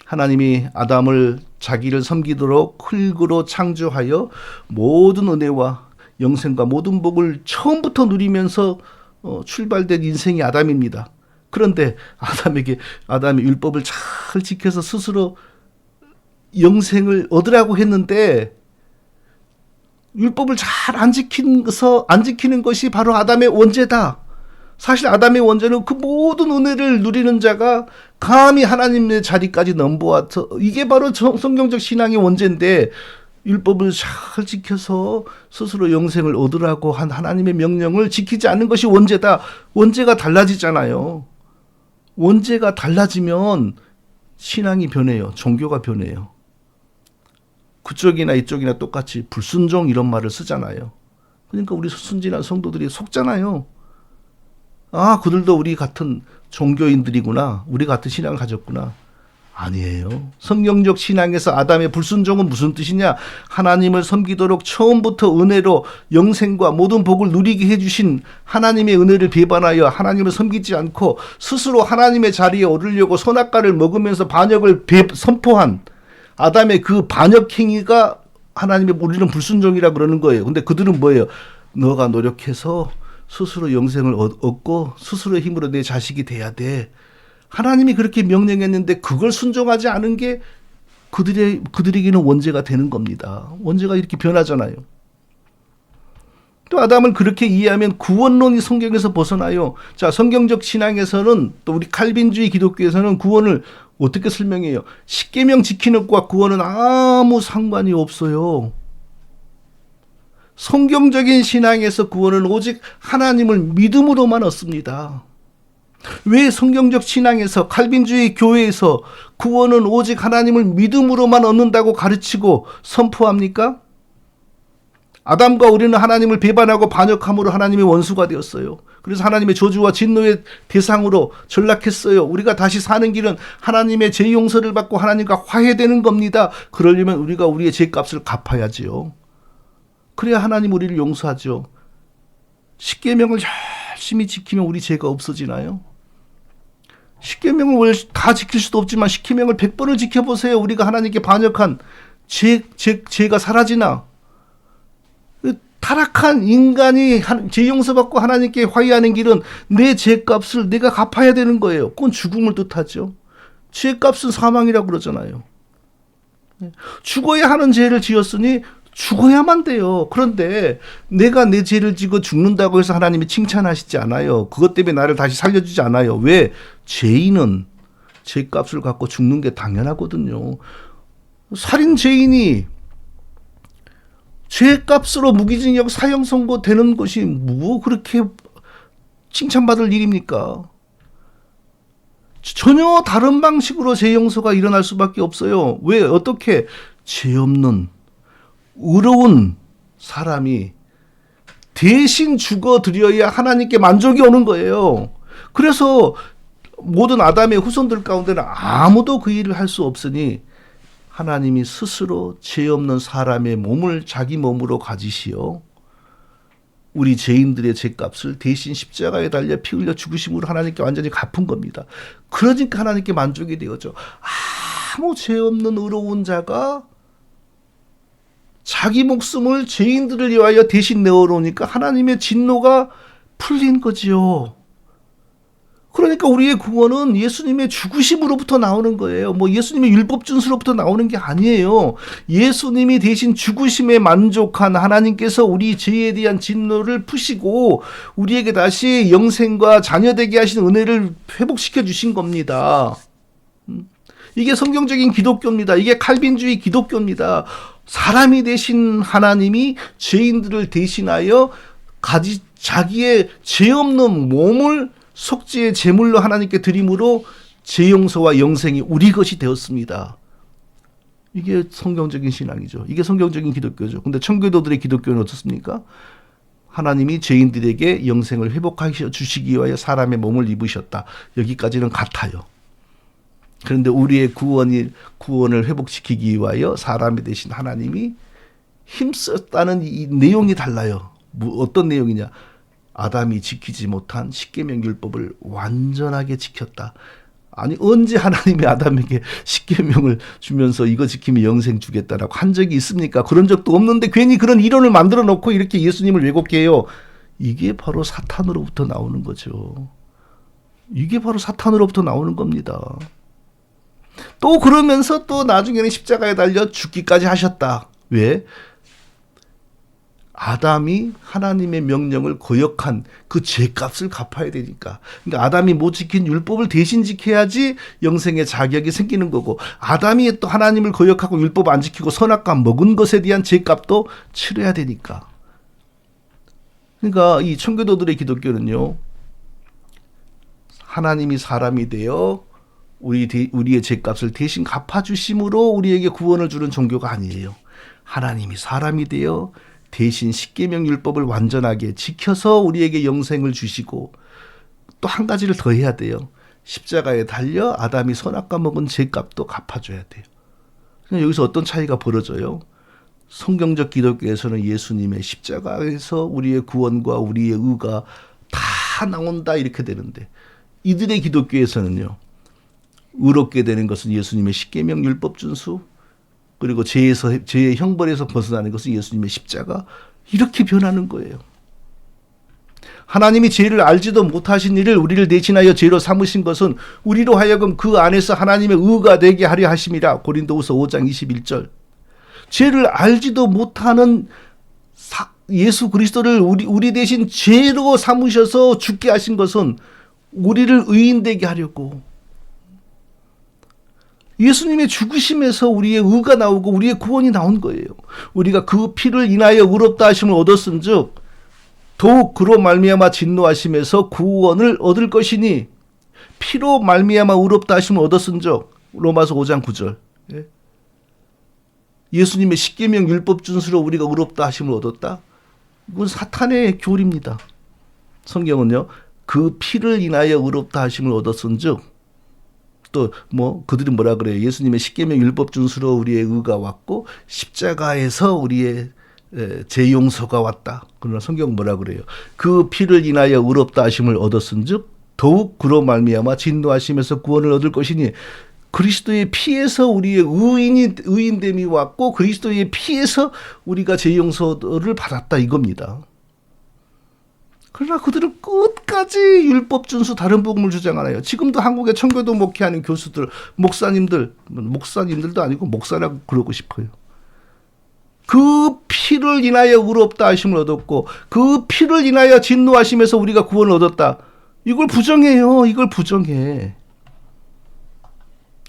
하나님이 아담을 자기를 섬기도록 흙으로 창조하여 모든 은혜와 영생과 모든 복을 처음부터 누리면서 출발된 인생이 아담입니다. 그런데 아담이 율법을 잘 지켜서 스스로 영생을 얻으라고 했는데 율법을 잘 안 지키는 것이 바로 아담의 원죄다. 사실 아담의 원죄는 그 모든 은혜를 누리는 자가 감히 하나님의 자리까지 넘보아서 이게 바로 성경적 신앙의 원죄인데 율법을 잘 지켜서 스스로 영생을 얻으라고 한 하나님의 명령을 지키지 않는 것이 원죄다. 원죄가 달라지잖아요. 원죄가 달라지면 신앙이 변해요. 종교가 변해요. 그쪽이나 이쪽이나 똑같이 불순종 이런 말을 쓰잖아요. 그러니까 우리 순진한 성도들이 속잖아요. 아, 그들도 우리 같은 종교인들이구나. 우리 같은 신앙을 가졌구나. 아니에요. 성경적 신앙에서 아담의 불순종은 무슨 뜻이냐? 하나님을 섬기도록 처음부터 은혜로 영생과 모든 복을 누리게 해주신 하나님의 은혜를 배반하여 하나님을 섬기지 않고 스스로 하나님의 자리에 오르려고 선악과를 먹으면서 반역을 선포한 아담의 그 반역 행위가 하나님의 우리는 불순종이라 그러는 거예요. 근데 그들은 뭐예요? 너가 노력해서 스스로 영생을 얻고 스스로의 힘으로 내 자식이 돼야 돼. 하나님이 그렇게 명령했는데 그걸 순종하지 않은 게 그들에게는 원죄가 되는 겁니다. 원죄가 이렇게 변하잖아요. 또 아담을 그렇게 이해하면 구원론이 성경에서 벗어나요. 자, 성경적 신앙에서는 또 우리 칼빈주의 기독교에서는 구원을 어떻게 설명해요? 십계명 지키는 것과 구원은 아무 상관이 없어요. 성경적인 신앙에서 구원은 오직 하나님을 믿음으로만 얻습니다. 왜 성경적 신앙에서 칼빈주의 교회에서 구원은 오직 하나님을 믿음으로만 얻는다고 가르치고 선포합니까? 아담과 우리는 하나님을 배반하고 반역함으로 하나님의 원수가 되었어요. 그래서 하나님의 저주와 진노의 대상으로 전락했어요. 우리가 다시 사는 길은 하나님의 죄 용서를 받고 하나님과 화해되는 겁니다. 그러려면 우리가 우리의 죄값을 갚아야지요. 그래야 하나님 우리를 용서하죠. 십계명을 열심히 지키면 우리 죄가 없어지나요? 십계명을 다 지킬 수도 없지만 십계명을 100번을 지켜보세요. 우리가 하나님께 반역한 죄가 사라지나? 타락한 인간이 죄 용서받고 하나님께 화해하는 길은 내 죄값을 내가 갚아야 되는 거예요. 그건 죽음을 뜻하죠. 죄값은 사망이라고 그러잖아요. 죽어야 하는 죄를 지었으니 죽어야만 돼요. 그런데 내가 내 죄를 지고 죽는다고 해서 하나님이 칭찬하시지 않아요. 그것 때문에 나를 다시 살려주지 않아요. 왜? 죄인은 죄값을 갖고 죽는 게 당연하거든요. 살인 죄인이 죄값으로 무기징역 사형 선고되는 것이 뭐 그렇게 칭찬받을 일입니까? 전혀 다른 방식으로 죄 용서가 일어날 수밖에 없어요. 왜? 어떻게? 죄 없는 의로운 사람이 대신 죽어드려야 하나님께 만족이 오는 거예요. 그래서 모든 아담의 후손들 가운데는 아무도 그 일을 할 수 없으니 하나님이 스스로 죄 없는 사람의 몸을 자기 몸으로 가지시어 우리 죄인들의 죄값을 대신 십자가에 달려 피 흘려 죽으심으로 하나님께 완전히 갚은 겁니다. 그러니까 하나님께 만족이 되었죠. 아무 죄 없는 의로운 자가 자기 목숨을 죄인들을 위하여 대신 내어놓으니까 하나님의 진노가 풀린 거지요. 그러니까 우리의 구원은 예수님의 죽으심으로부터 나오는 거예요. 뭐 예수님의 율법 준수로부터 나오는 게 아니에요. 예수님이 대신 죽으심에 만족한 하나님께서 우리 죄에 대한 진노를 푸시고 우리에게 다시 영생과 자녀되게 하신 은혜를 회복시켜 주신 겁니다. 이게 성경적인 기독교입니다. 이게 칼빈주의 기독교입니다. 사람이 되신 하나님이 죄인들을 대신하여 자기의 죄 없는 몸을 속죄의 제물로 하나님께 드림으로 죄 용서와 영생이 우리 것이 되었습니다. 이게 성경적인 신앙이죠. 이게 성경적인 기독교죠. 근데 청교도들의 기독교는 어떻습니까? 하나님이 죄인들에게 영생을 회복하셔 주시기 위하여 사람의 몸을 입으셨다. 여기까지는 같아요. 그런데 우리의 구원을 회복시키기 위하여 사람이 되신 하나님이 힘썼다는 이 내용이 달라요. 어떤 내용이냐? 아담이 지키지 못한 십계명 율법을 완전하게 지켰다. 아니 언제 하나님이 아담에게 십계명을 주면서 이거 지키면 영생 주겠다라고 한 적이 있습니까? 그런 적도 없는데 괜히 그런 이론을 만들어 놓고 이렇게 예수님을 왜곡해요. 이게 바로 사탄으로부터 나오는 거죠. 이게 바로 사탄으로부터 나오는 겁니다. 또 그러면서 또 나중에는 십자가에 달려 죽기까지 하셨다. 왜? 아담이 하나님의 명령을 거역한 그 죄값을 갚아야 되니까. 그러니까 아담이 못 지킨 율법을 대신 지켜야지 영생의 자격이 생기는 거고, 아담이 또 하나님을 거역하고 율법 안 지키고 선악과 먹은 것에 대한 죄값도 치러야 되니까. 그러니까 이 청교도들의 기독교는요, 하나님이 사람이 되어 우리의 죄값을 대신 갚아주심으로 우리에게 구원을 주는 종교가 아니에요. 하나님이 사람이 되어 대신 십계명 율법을 완전하게 지켜서 우리에게 영생을 주시고, 또 한 가지를 더 해야 돼요. 십자가에 달려 아담이 선악과 먹은 죄값도 갚아줘야 돼요. 여기서 어떤 차이가 벌어져요? 성경적 기독교에서는 예수님의 십자가에서 우리의 구원과 우리의 의가 다 나온다 이렇게 되는데, 이들의 기독교에서는요, 의롭게 되는 것은 예수님의 십계명 율법 준수, 그리고 죄의 형벌에서 벗어나는 것은 예수님의 십자가, 이렇게 변하는 거예요. 하나님이 죄를 알지도 못하신 이를 우리를 대신하여 죄로 삼으신 것은 우리로 하여금 그 안에서 하나님의 의가 되게 하려 하심이라. 고린도후서 5장 21절. 죄를 알지도 못하는 예수 그리스도를 우리 대신 죄로 삼으셔서 죽게 하신 것은 우리를 의인되게 하려고. 예수님의 죽으심에서 우리의 의가 나오고 우리의 구원이 나온 거예요. 우리가 그 피를 인하여 의롭다 하심을 얻었은즉 더욱 그로 말미암아 진노하심에서 구원을 얻을 것이니 피로 말미암아 의롭다 하심을 얻었은즉 로마서 5장 9절. 예수님의 십계명 율법 준수로 우리가 의롭다 하심을 얻었다. 이건 사탄의 교리입니다. 성경은요, 그 피를 인하여 의롭다 하심을 얻었은즉, 또 그들이 뭐라 그래요? 예수님의 십계명 율법 준수로 우리의 의가 왔고 십자가에서 우리의 죄 용서가 왔다. 그러나 성경은 뭐라 그래요? 그 피를 인하여 의롭다 하심을 얻었은즉 더욱 그로 말미암아 진노하심에서 구원을 얻을 것이니, 그리스도의 피에서 우리의 의인됨이 왔고 그리스도의 피에서 우리가 죄 용서를 받았다 이겁니다. 그러나 그들은 끝까지 율법 준수 다른 복음을 주장하나요? 지금도 한국의 청교도 목회하는 교수들, 목사님들도 아니고 목사라고 그러고 싶어요. 그 피를 인하여 의롭다 하심을 얻었고 그 피를 인하여 진노하심에서 우리가 구원을 얻었다. 이걸 부정해요. 이걸 부정해.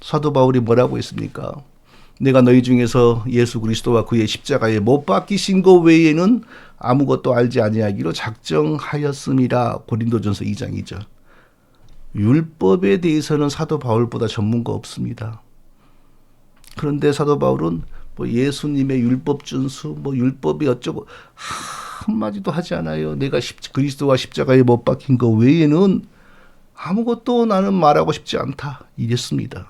사도 바울이 뭐라고 했습니까? 내가 너희 중에서 예수 그리스도와 그의 십자가에 못 박히신 것 외에는 아무것도 알지 아니하기로 작정하였음이라. 고린도전서 2장 2절. 율법에 대해서는 사도 바울보다 전문가 없습니다. 그런데 사도 바울은 예수님의 율법 준수, 율법이 어쩌고 한마디도 하지 않아요. 내가 그리스도와 십자가에 못 박힌 것 외에는 아무것도 나는 말하고 싶지 않다. 이랬습니다.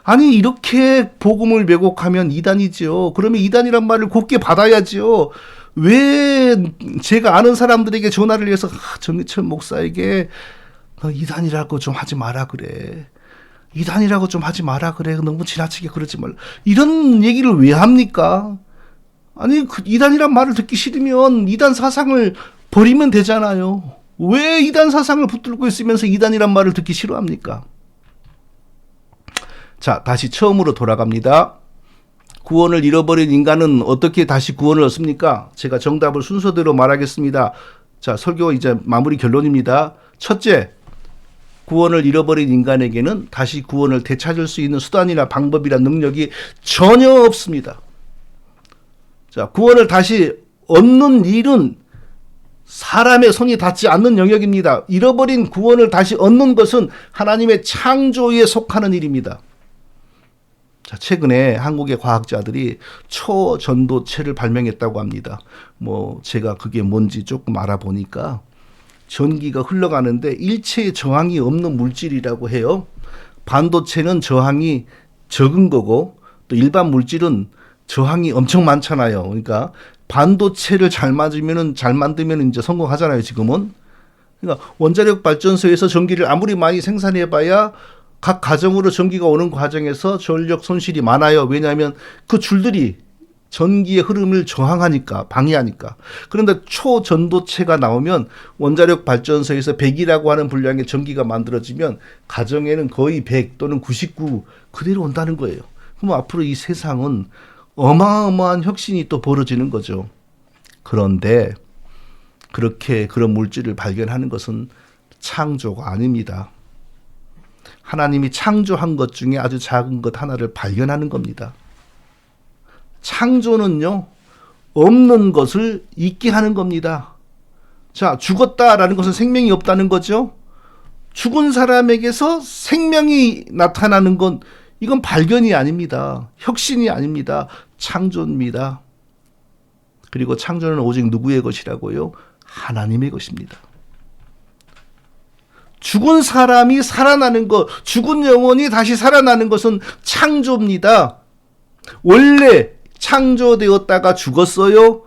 아니 이렇게 복음을 왜곡하면 이단이죠. 그러면 이단이란 말을 곱게 받아야죠. 왜 제가 아는 사람들에게 전화를 해서 정리철 목사에게 너 이단이라고 좀 하지 마라 그래. 이단이라고 좀 하지 마라 그래. 너무 지나치게 그러지 말라. 이런 얘기를 왜 합니까? 아니 이단이란 말을 듣기 싫으면 이단 사상을 버리면 되잖아요. 왜 이단 사상을 붙들고 있으면서 이단이란 말을 듣기 싫어합니까? 자, 다시 처음으로 돌아갑니다. 구원을 잃어버린 인간은 어떻게 다시 구원을 얻습니까? 제가 정답을 순서대로 말하겠습니다. 자, 설교 이제 마무리 결론입니다. 첫째, 구원을 잃어버린 인간에게는 다시 구원을 되찾을 수 있는 수단이나 방법이나 능력이 전혀 없습니다. 자, 구원을 다시 얻는 일은 사람의 손이 닿지 않는 영역입니다. 잃어버린 구원을 다시 얻는 것은 하나님의 창조에 속하는 일입니다. 자, 최근에 한국의 과학자들이 초전도체를 발명했다고 합니다. 제가 그게 뭔지 조금 알아보니까 전기가 흘러가는데 일체의 저항이 없는 물질이라고 해요. 반도체는 저항이 적은 거고 또 일반 물질은 저항이 엄청 많잖아요. 그러니까 반도체를 잘 만들면 이제 성공하잖아요, 지금은. 그러니까 원자력 발전소에서 전기를 아무리 많이 생산해봐야 각 가정으로 전기가 오는 과정에서 전력 손실이 많아요. 왜냐하면 그 줄들이 전기의 흐름을 저항하니까, 방해하니까. 그런데 초전도체가 나오면 원자력 발전소에서 100이라고 하는 분량의 전기가 만들어지면 가정에는 거의 100 또는 99 그대로 온다는 거예요. 그럼 앞으로 이 세상은 어마어마한 혁신이 또 벌어지는 거죠. 그런데 그런 물질을 발견하는 것은 창조가 아닙니다. 하나님이 창조한 것 중에 아주 작은 것 하나를 발견하는 겁니다. 창조는요, 없는 것을 있게 하는 겁니다. 자, 죽었다라는 것은 생명이 없다는 거죠. 죽은 사람에게서 생명이 나타나는 건 이건 발견이 아닙니다. 혁신이 아닙니다. 창조입니다. 그리고 창조는 오직 누구의 것이라고요? 하나님의 것입니다. 죽은 사람이 살아나는 것, 죽은 영혼이 다시 살아나는 것은 창조입니다. 원래 창조되었다가 죽었어요.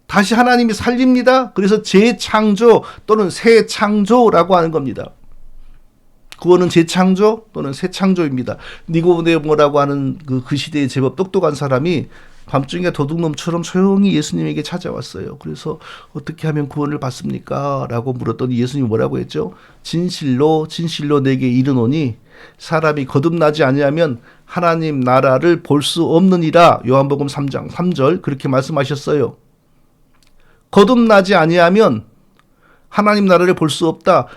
다시 하나님이 살립니다. 그래서 재창조 또는 새 창조라고 하는 겁니다. 구원은 재창조 또는 새 창조입니다. 니고데모라고 하는 그 시대의 제법 똑똑한 사람이 밤중에 도둑놈처럼 조용히 예수님에게 찾아왔어요. 그래서 어떻게 하면 구원을 받습니까? 라고 물었더니 예수님이 뭐라고 했죠? 진실로 내게 이르노니 사람이 거듭나지 아니하면 하나님 나라를 볼 수 없느니라. 요한복음 3장 3절 그렇게 말씀하셨어요. 거듭나지 아니하면 하나님 나라를 볼 수 없다.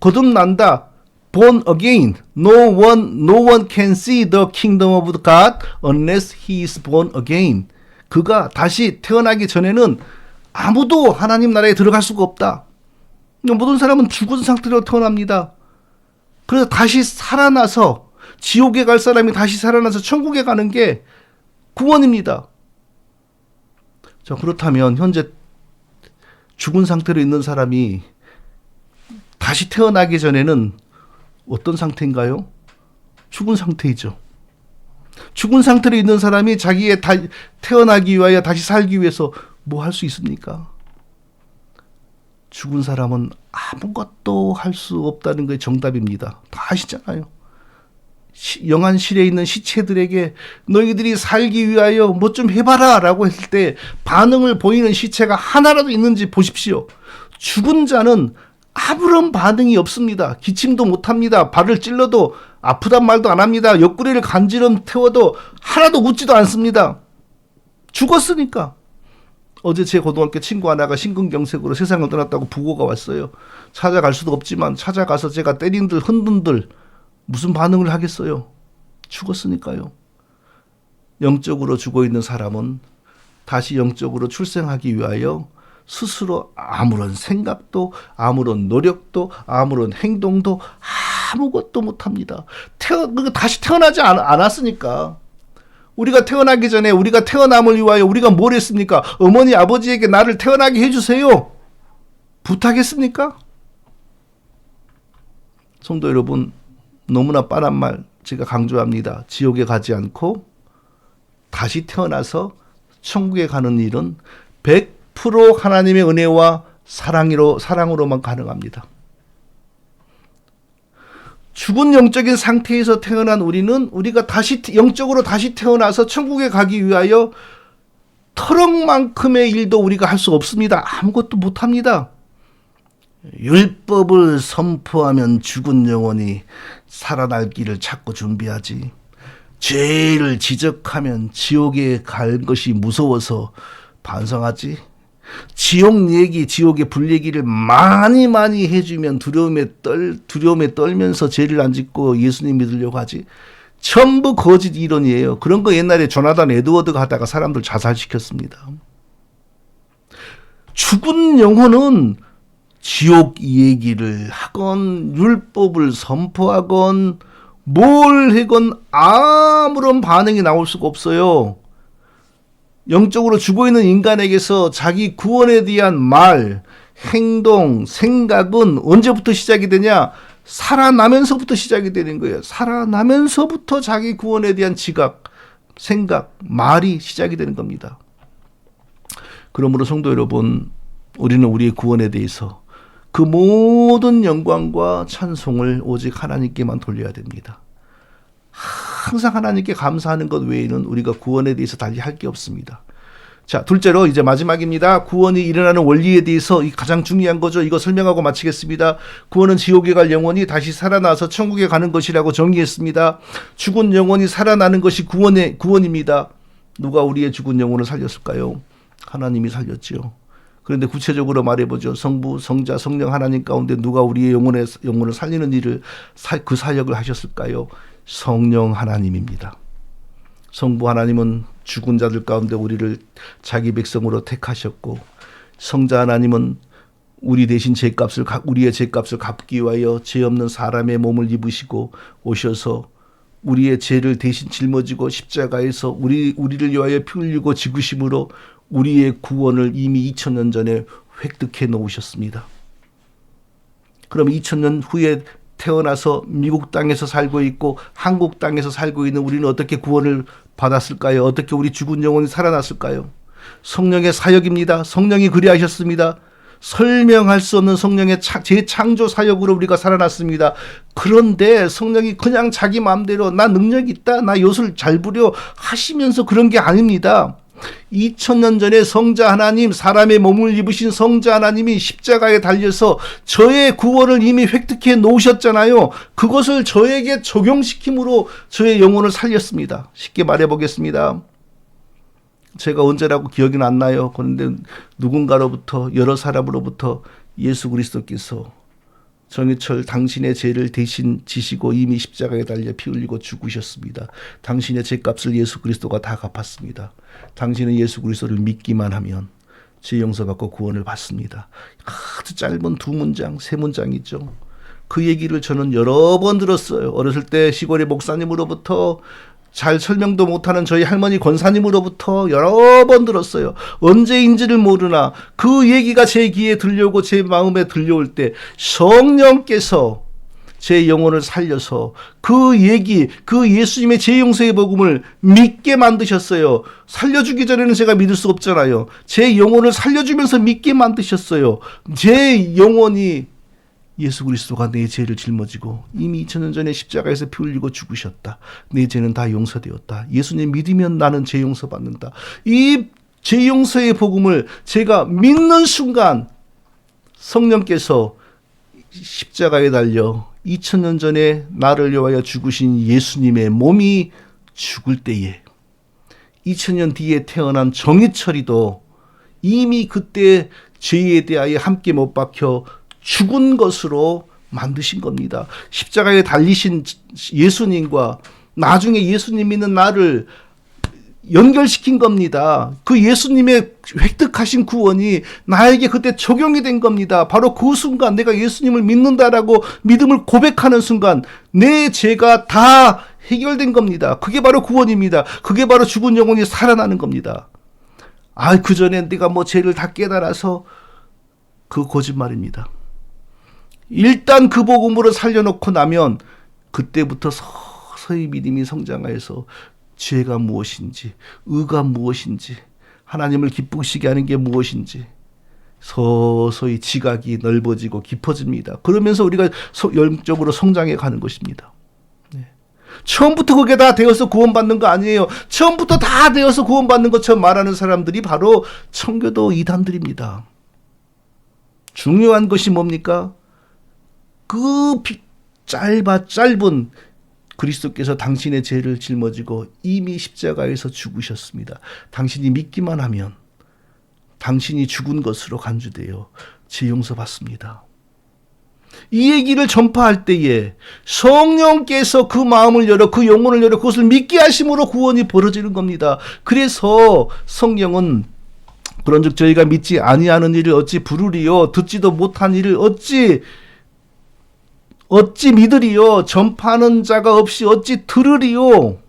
거듭난다. born again. No one can see the kingdom of God unless he is born again. 그가 다시 태어나기 전에는 아무도 하나님 나라에 들어갈 수가 없다. 모든 사람은 죽은 상태로 태어납니다. 그래서 다시 살아나서 지옥에 갈 사람이 다시 살아나서 천국에 가는 게 구원입니다. 자, 그렇다면 현재 죽은 상태로 있는 사람이 다시 태어나기 전에는 어떤 상태인가요? 죽은 상태이죠. 죽은 상태로 있는 사람이 자기의 태어나기 위하여 다시 살기 위해서 뭐 할 수 있습니까? 죽은 사람은 아무것도 할 수 없다는 게 정답입니다. 다 아시잖아요. 영안실에 있는 시체들에게 너희들이 살기 위하여 뭐 좀 해봐라 라고 했을 때 반응을 보이는 시체가 하나라도 있는지 보십시오. 죽은 자는 아무런 반응이 없습니다. 기침도 못합니다. 발을 찔러도 아프단 말도 안 합니다. 옆구리를 간지럼 태워도 하나도 웃지도 않습니다. 죽었으니까. 어제 제 고등학교 친구 하나가 심근경색으로 세상을 떠났다고 부고가 왔어요. 찾아갈 수도 없지만 찾아가서 제가 때린들 흔든들 무슨 반응을 하겠어요? 죽었으니까요. 영적으로 죽어있는 사람은 다시 영적으로 출생하기 위하여 스스로 아무런 생각도 아무런 노력도 아무런 행동도 아무것도 못합니다. 다시 태어나지 않았으니까. 우리가 태어나기 전에 우리가 태어남을 위하여 우리가 뭘 했습니까? 어머니 아버지에게 나를 태어나게 해주세요. 부탁했습니까? 성도 여러분, 너무나 뻔한 말 제가 강조합니다. 지옥에 가지 않고 다시 태어나서 천국에 가는 일은 100% 하나님의 은혜와 사랑으로만 가능합니다. 죽은 영적인 상태에서 태어난 우리가 다시 영적으로 다시 태어나서 천국에 가기 위하여 터럭만큼의 일도 우리가 할 수 없습니다. 아무것도 못합니다. 율법을 선포하면 죽은 영혼이 살아날 길을 찾고 준비하지. 죄를 지적하면 지옥에 갈 것이 무서워서 반성하지. 지옥 얘기, 지옥의 불 얘기를 많이 해주면 두려움에 떨면서 죄를 안 짓고 예수님 믿으려고 하지. 전부 거짓 이론이에요. 그런 거 옛날에 조나단 에드워드가 하다가 사람들 자살시켰습니다. 죽은 영혼은 지옥 얘기를 하건 율법을 선포하건 뭘 하건 아무런 반응이 나올 수가 없어요. 영적으로 죽어있는 인간에게서 자기 구원에 대한 말, 행동, 생각은 언제부터 시작이 되냐? 살아나면서부터 시작이 되는 거예요. 살아나면서부터 자기 구원에 대한 지각, 생각, 말이 시작이 되는 겁니다. 그러므로 성도 여러분, 우리는 우리의 구원에 대해서 그 모든 영광과 찬송을 오직 하나님께만 돌려야 됩니다. 항상 하나님께 감사하는 것 외에는 우리가 구원에 대해서 달리 할 게 없습니다. 자, 둘째로 이제 마지막입니다. 구원이 일어나는 원리에 대해서 가장 중요한 거죠. 이거 설명하고 마치겠습니다. 구원은 지옥에 갈 영혼이 다시 살아나서 천국에 가는 것이라고 정의했습니다. 죽은 영혼이 살아나는 것이 구원입니다. 누가 우리의 죽은 영혼을 살렸을까요? 하나님이 살렸지요. 그런데 구체적으로 말해보죠. 성부, 성자, 성령 하나님 가운데 누가 우리의 영혼을 살리는 일을 그 사역을 하셨을까요? 성령 하나님입니다. 성부 하나님은 죽은 자들 가운데 우리를 자기 백성으로 택하셨고, 성자 하나님은 우리의 죄값을 갚기 위하여 죄 없는 사람의 몸을 입으시고 오셔서 우리의 죄를 대신 짊어지고 십자가에서 우리를 위하여 피 흘리고 죽으심으로 우리의 구원을 이미 2000년 전에 획득해 놓으셨습니다. 그럼 2000년 후에 태어나서 미국 땅에서 살고 있고 한국 땅에서 살고 있는 우리는 어떻게 구원을 받았을까요? 어떻게 우리 죽은 영혼이 살아났을까요? 성령의 사역입니다. 성령이 그리하셨습니다. 설명할 수 없는 성령의 재창조 사역으로 우리가 살아났습니다. 그런데 성령이 그냥 자기 마음대로 나 능력 있다, 나 요술 잘 부려 하시면서 그런 게 아닙니다. 2000년 전에 성자 하나님, 사람의 몸을 입으신 성자 하나님이 십자가에 달려서 저의 구원을 이미 획득해 놓으셨잖아요. 그것을 저에게 적용시킴으로 저의 영혼을 살렸습니다. 쉽게 말해 보겠습니다. 제가 언제라고 기억이 안 나요. 그런데 누군가로부터, 여러 사람으로부터 예수 그리스도께서 정유철, 당신의 죄를 대신 지시고 이미 십자가에 달려 피 흘리고 죽으셨습니다. 당신의 죄값을 예수 그리스도가 다 갚았습니다. 당신은 예수 그리스도를 믿기만 하면 죄 용서받고 구원을 받습니다. 아주 짧은 두 문장, 세 문장이죠. 그 얘기를 저는 여러 번 들었어요. 어렸을 때 시골의 목사님으로부터, 잘 설명도 못하는 저희 할머니 권사님으로부터 여러 번 들었어요. 언제인지를 모르나 그 얘기가 제 귀에 들려오고 제 마음에 들려올 때 성령께서 제 영혼을 살려서 그 얘기, 그 예수님의 제 용서의 복음을 믿게 만드셨어요. 살려주기 전에는 제가 믿을 수 없잖아요. 제 영혼을 살려주면서 믿게 만드셨어요. 제 영혼이 예수 그리스도가 내 죄를 짊어지고 이미 2000년 전에 십자가에서 피 흘리고 죽으셨다. 내 죄는 다 용서되었다. 예수님 믿으면 나는 죄 용서받는다. 이 죄 용서의 복음을 제가 믿는 순간 성령께서 십자가에 달려 2000년 전에 나를 위하여 죽으신 예수님의 몸이 죽을 때에 2000년 뒤에 태어난 정희철이도 이미 그때 죄에 대하여 함께 못 박혀 죽은 것으로 만드신 겁니다. 십자가에 달리신 예수님과 나중에 예수님 믿는 나를 연결시킨 겁니다. 그 예수님의 획득하신 구원이 나에게 그때 적용이 된 겁니다. 바로 그 순간 내가 예수님을 믿는다라고 믿음을 고백하는 순간 내 죄가 다 해결된 겁니다. 그게 바로 구원입니다. 그게 바로 죽은 영혼이 살아나는 겁니다. 그전에 내가 뭐 죄를 다 깨달아서, 그 거짓말입니다. 일단 그 복음으로 살려놓고 나면 그때부터 서서히 믿음이 성장하여서 죄가 무엇인지, 의가 무엇인지, 하나님을 기쁘시게 하는 게 무엇인지 서서히 지각이 넓어지고 깊어집니다. 그러면서 우리가 영적으로 성장해 가는 것입니다. 처음부터 그게 다 되어서 구원받는 거 아니에요. 처음부터 다 되어서 구원받는 것처럼 말하는 사람들이 바로 청교도 이단들입니다. 중요한 것이 뭡니까? 그 짧은 그리스도께서 당신의 죄를 짊어지고 이미 십자가에서 죽으셨습니다. 당신이 믿기만 하면 당신이 죽은 것으로 간주되어 죄 용서받습니다. 이 얘기를 전파할 때에 성령께서 그 마음을 열어, 그 영혼을 열어 그것을 믿게 하심으로 구원이 벌어지는 겁니다. 그래서 성령은 그런즉 저희가 믿지 아니하는 일을 어찌 부르리요, 듣지도 못한 일을 어찌 믿으리요, 전파하는 자가 없이 어찌 들으리요.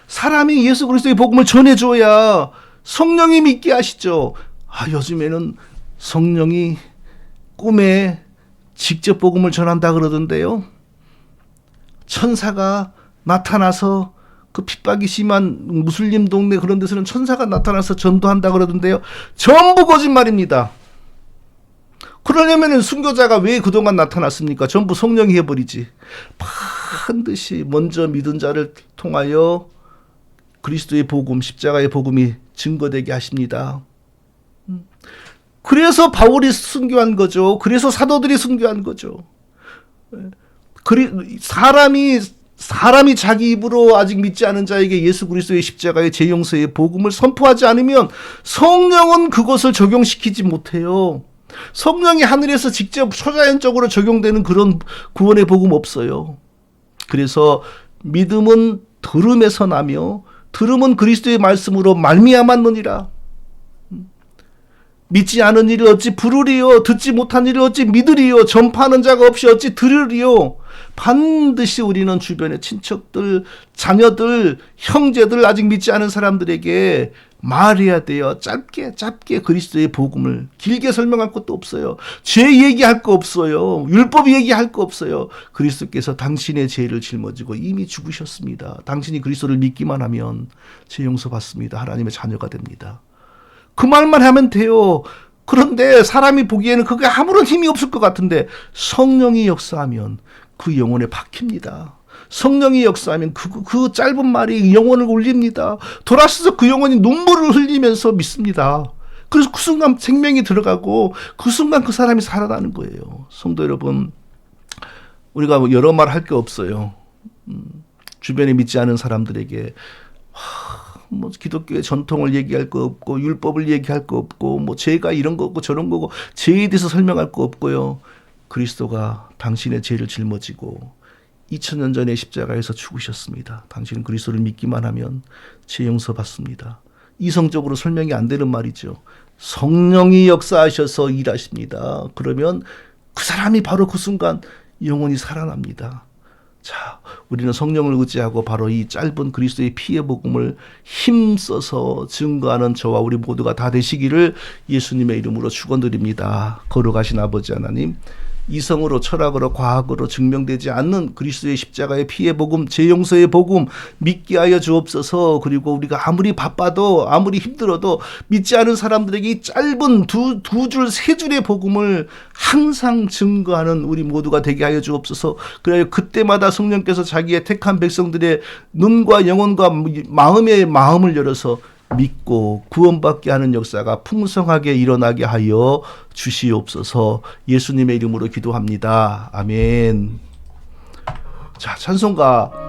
사람이 예수 그리스도의 복음을 전해줘야 성령이 믿게 하시죠. 요즘에는 성령이 꿈에 직접 복음을 전한다 그러던데요. 천사가 나타나서, 그 핍박이 심한 무슬림 동네 그런 데서는 천사가 나타나서 전도한다 그러던데요. 전부 거짓말입니다. 그러려면 순교자가 왜 그동안 나타났습니까? 전부 성령이 해버리지. 반드시 먼저 믿은 자를 통하여 그리스도의 복음, 십자가의 복음이 증거되게 하십니다. 그래서 바울이 순교한 거죠. 그래서 사도들이 순교한 거죠. 사람이 자기 입으로 아직 믿지 않은 자에게 예수 그리스도의 십자가의 죄 용서의 복음을 선포하지 않으면 성령은 그것을 적용시키지 못해요. 성령이 하늘에서 직접 초자연적으로 적용되는 그런 구원의 복음 없어요. 그래서 믿음은 들음에서 나며 들음은 그리스도의 말씀으로 말미암았느니라. 믿지 않은 일을 어찌 부르리요, 듣지 못한 일을 어찌 믿으리요, 전파하는 자가 없이 어찌 들으리요. 반드시 우리는 주변의 친척들, 자녀들, 형제들, 아직 믿지 않은 사람들에게 말해야 돼요. 짧게 그리스도의 복음을. 길게 설명할 것도 없어요. 죄 얘기할 거 없어요. 율법 얘기할 거 없어요. 그리스도께서 당신의 죄를 짊어지고 이미 죽으셨습니다. 당신이 그리스도를 믿기만 하면 죄 용서받습니다. 하나님의 자녀가 됩니다. 그 말만 하면 돼요. 그런데 사람이 보기에는 그게 아무런 힘이 없을 것 같은데 성령이 역사하면 그 영혼에 박힙니다. 성령이 역사하면 그 짧은 말이 영혼을 울립니다. 돌아서서 그 영혼이 눈물을 흘리면서 믿습니다. 그래서 그 순간 생명이 들어가고 그 순간 그 사람이 살아나는 거예요. 성도 여러분, 우리가 여러 말 할 게 없어요. 주변에 믿지 않은 사람들에게 기독교의 전통을 얘기할 거 없고, 율법을 얘기할 거 없고, 죄가 이런 거고 저런 거고, 죄에 대해서 설명할 거 없고요. 그리스도가 당신의 죄를 짊어지고 2000년 전에 십자가에서 죽으셨습니다. 당신은 그리스도를 믿기만 하면 죄 용서 받습니다. 이성적으로 설명이 안 되는 말이죠. 성령이 역사하셔서 일하십니다. 그러면 그 사람이 바로 그 순간 영혼이 살아납니다. 자, 우리는 성령을 의지하고 바로 이 짧은 그리스도의 피의 복음을 힘써서 증거하는 저와 우리 모두가 다 되시기를 예수님의 이름으로 축원드립니다. 거룩하신 아버지 하나님, 이성으로 철학으로 과학으로 증명되지 않는 그리스도의 십자가의 피의 복음, 죄 용서의 복음 믿게 하여 주옵소서. 그리고 우리가 아무리 바빠도 아무리 힘들어도 믿지 않은 사람들에게 이 짧은 두 줄, 세 줄의 복음을 항상 증거하는 우리 모두가 되게 하여 주옵소서. 그래야 그때마다 성령께서 자기의 택한 백성들의 눈과 영혼과 마음의 마음을 열어서 믿고 구원받게 하는 역사가 풍성하게 일어나게 하여 주시옵소서. 예수님의 이름으로 기도합니다. 아멘. 자, 찬송가